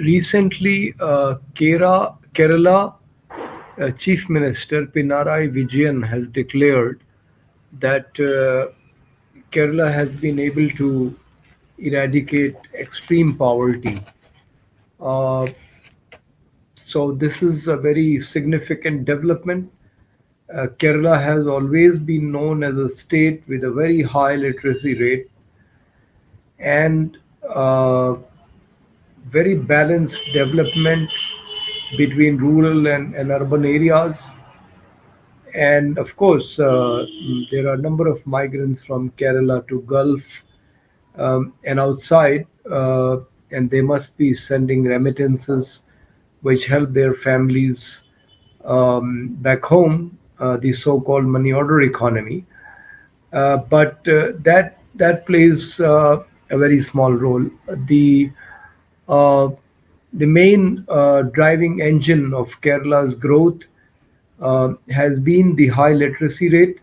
Recently, Kerala Chief Minister Pinarayi Vijayan has declared that Kerala has been able to eradicate extreme poverty. Uh, so this is a very significant development. Kerala has always been known as a state with a very high literacy rate and very balanced development between rural and urban areas. And of course, there are a number of migrants from Kerala to Gulf and outside, and they must be sending remittances which help their families back home, the so-called money order economy. But that plays a very small role. The uh, the main driving engine of Kerala's growth has been the high literacy rate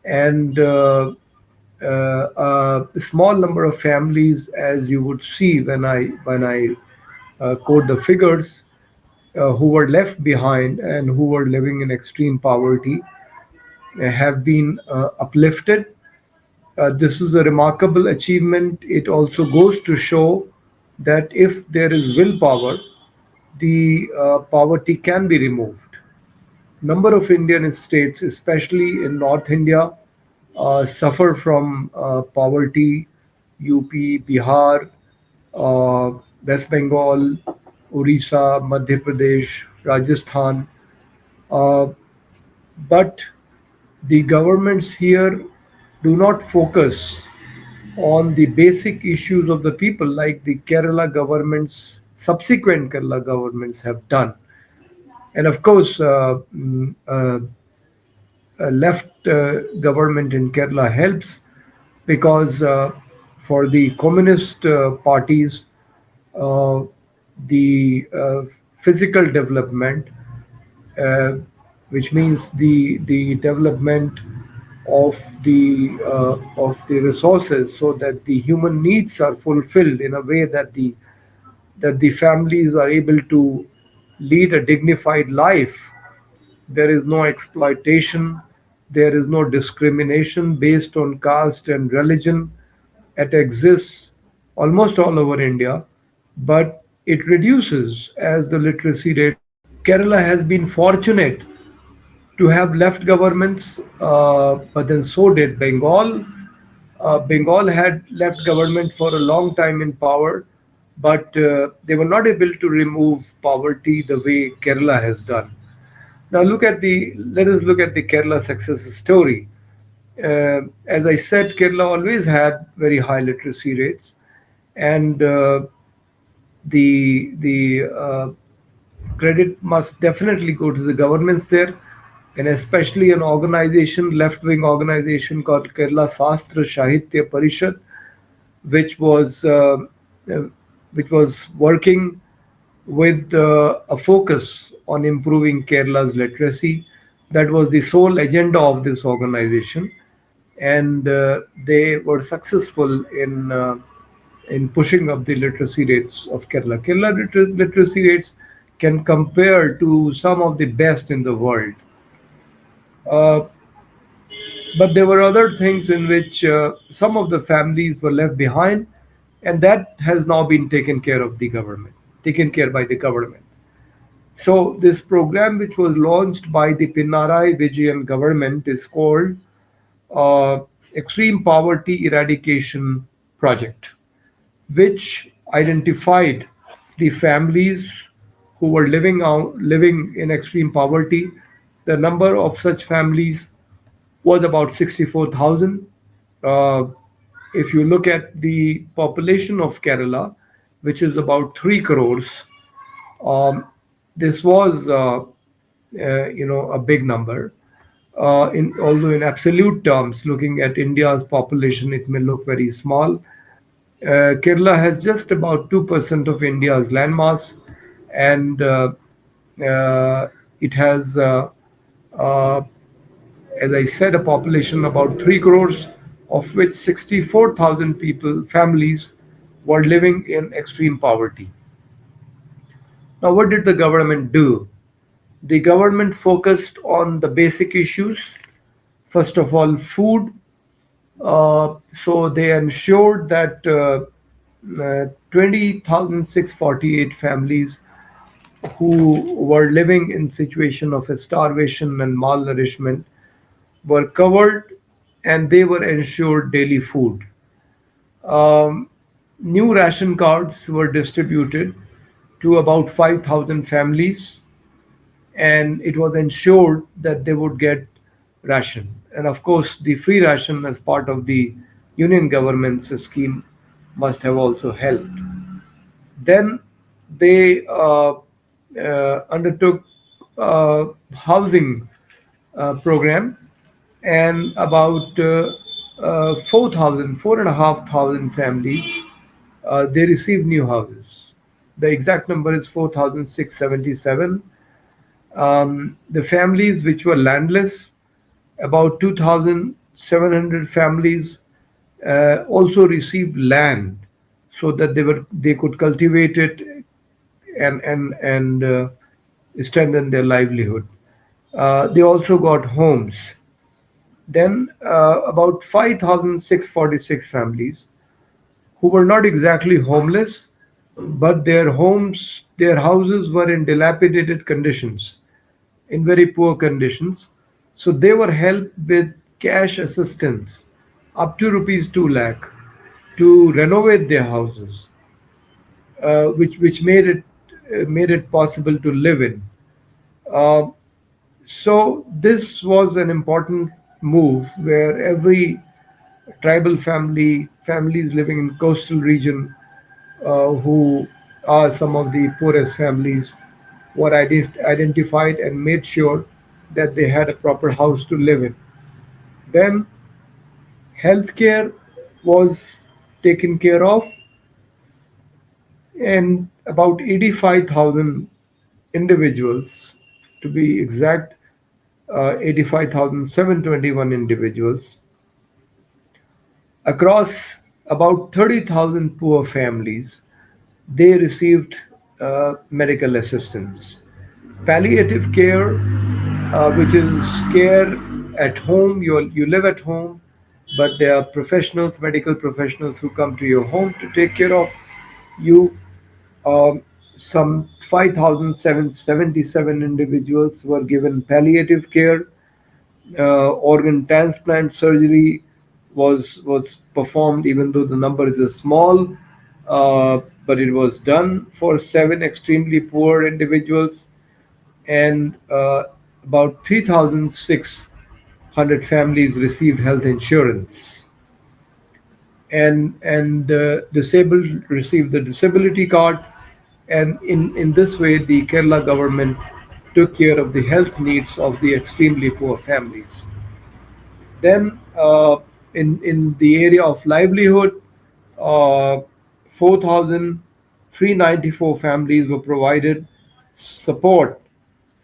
and a small number of families, as you would see when I quote the figures, who were left behind and who were living in extreme poverty have been uplifted. This is a remarkable achievement. It also goes to show that if there is willpower, the poverty can be removed. Number of Indian states, especially in North India, suffer from poverty. UP, Bihar, West Bengal, Orissa, Madhya Pradesh, Rajasthan. Uh, but the governments here do not focus on the basic issues of the people like the Kerala governments, subsequent Kerala governments have done. And of course, left government in Kerala helps because for the communist parties, uh, the physical development, uh, which means the development of the resources, so that the human needs are fulfilled in a way that the families are able to lead a dignified life. There is no exploitation. There is no discrimination based on caste and religion. It exists almost all over India, but it reduces as the literacy rate grows. Kerala has been fortunate to have left governments, but then so did Bengal. Bengal had left government for a long time in power, but they were not able to remove poverty the way Kerala has done. Now let us look at the Kerala success story. As I said, Kerala always had very high literacy rates, and the credit must definitely go to the governments there, and especially an organization, left-wing organization called Kerala Sastra Sahitya Parishad, which was uh, uh, which was working with a focus on improving Kerala's literacy. That was the sole agenda of this organization, and they were successful in pushing up the literacy rates of Kerala. Kerala literacy rates can compare to some of the best in the world. Uh, but there were other things in which some of the families were left behind, and that has now been taken care by the government. So this program, which was launched by the Pinarayi Vijayan government, is called uh, Extreme Poverty Eradication Project, which identified the families who were living in extreme poverty. The number of such families was about 64,000. Uh, if you look at the population of Kerala, which is about 3 crores, um, this was, a big number. Although in absolute terms, looking at India's population, it may look very small. Kerala has just about 2% of India's landmass, and it has, uh, as I said, a population about 3 crores, of which 64,000 people, families, were living in extreme poverty. Now, what did the government do? The government focused on the basic issues. First of all, food. So they ensured that 20,648 families who were living in situation of starvation and malnourishment were covered, and they were ensured daily food. Um, New ration cards were distributed to about 5,000 families, and it was ensured that they would get ration. And of course, the free ration as part of the union government's scheme must have also helped. Then they undertook housing program, and about 4,000, families, they received new houses. The exact number is 4,677. The families which were landless, about 2,700 families also received land so that they could cultivate it and strengthen their livelihood. They also got homes. Then about 5,646 families who were not exactly homeless, but their houses were in dilapidated conditions, in very poor conditions. So they were helped with cash assistance up to rupees 2 lakh to renovate their houses, which made it possible to live in. Uh, so this was an important move where every tribal families living in coastal region, who are some of the poorest families, were identified and made sure that they had a proper house to live in. Then healthcare was taken care of, and about 85,000 individuals, to be exact, 85,721 individuals across about 30,000 poor families, they received medical assistance. Palliative care, which is care at home, you live at home, but there are professionals, medical professionals who come to your home to take care of you. Um, some 5,777 individuals were given palliative care. Organ transplant surgery was performed, even though the number is small, but it was done for seven extremely poor individuals, and about 3,600 families received health insurance, and disabled received the disability card, and in this way the Kerala government took care of the health needs of the extremely poor families. Then, in the area of livelihood, 4,394 families were provided support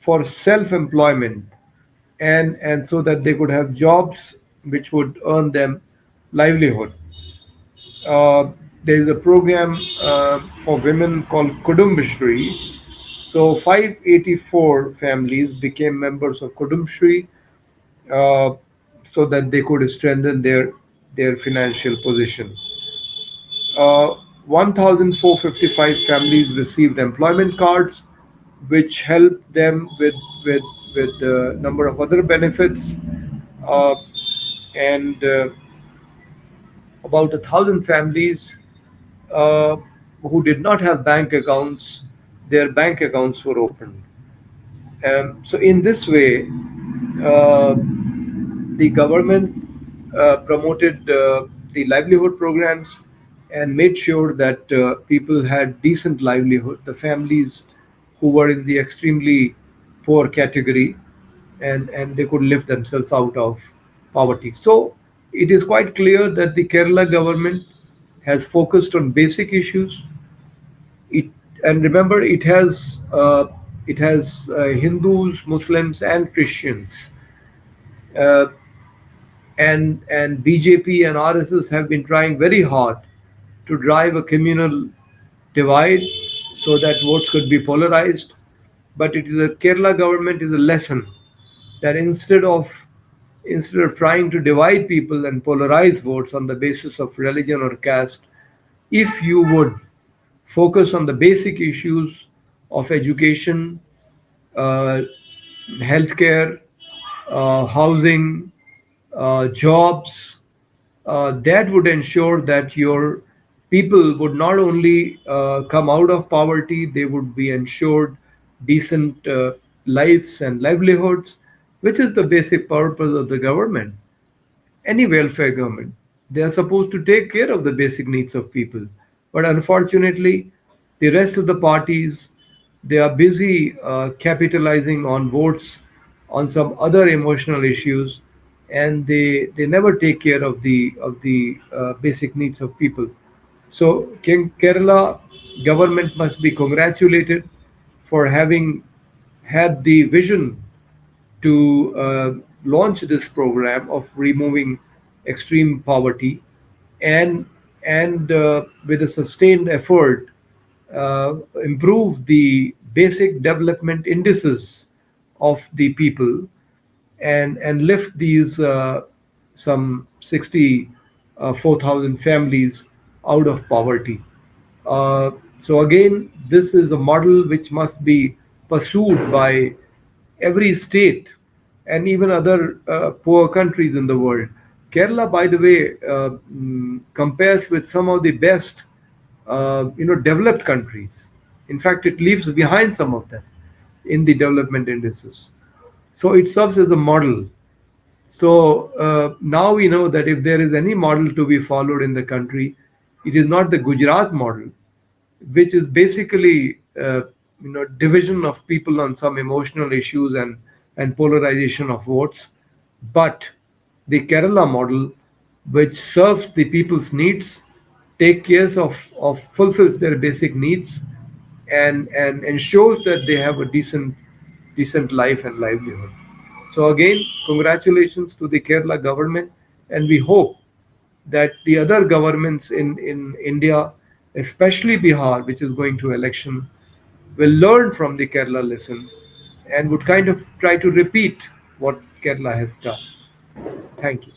for self-employment, and so that they could have jobs which would earn them livelihood. Uh, there is a program for women called Kudumbashri. So 584 families became members of Kudumshri, uh, so that they could strengthen their financial position. 1,455 families received employment cards, which helped them with a number of other benefits, uh, and about 1,000 families uh, who did not have bank accounts, their bank accounts were opened. So in this way, uh, the government promoted the livelihood programs and made sure that people had decent livelihood. The families who were in the extremely poor category, and they could lift themselves out of poverty. So it is quite clear that the Kerala government has focused on basic issues. It and remember, it has Hindus, Muslims, and Christians, uh, and BJP and RSS have been trying very hard to drive a communal divide so that votes could be polarized. But it is a Kerala government is a lesson that instead of trying to divide people and polarize votes on the basis of religion or caste, if you would focus on the basic issues of education, uh, healthcare, housing, jobs, that would ensure that your people would not only come out of poverty, they would be ensured decent lives and livelihoods, which is the basic purpose of the government. Any welfare government. They are supposed to take care of the basic needs of people. But unfortunately, the rest of the parties, they are busy capitalizing on votes on some other emotional issues, and they never take care of the basic needs of people. So Kerala government must be congratulated for having had the vision to launch this program of removing extreme poverty, and with a sustained effort, improve the basic development indices of the people, and lift these some 64,000 families out of poverty. So again, this is a model which must be pursued by every state and even other poor countries in the world. Kerala, by the way, compares with some of the best, developed countries. In fact, it leaves behind some of them in the development indices. So it serves as a model. So now we know that if there is any model to be followed in the country, it is not the Gujarat model, which is basically division of people on some emotional issues and polarization of votes, but the Kerala model, which serves the people's needs, take care of fulfills their basic needs, and ensures that they have a decent life and livelihood. So again, congratulations to the Kerala government, and we hope that the other governments in India, especially Bihar, which is going to election, will learn from the Kerala lesson and would kind of try to repeat what Kerala has done. Thank you.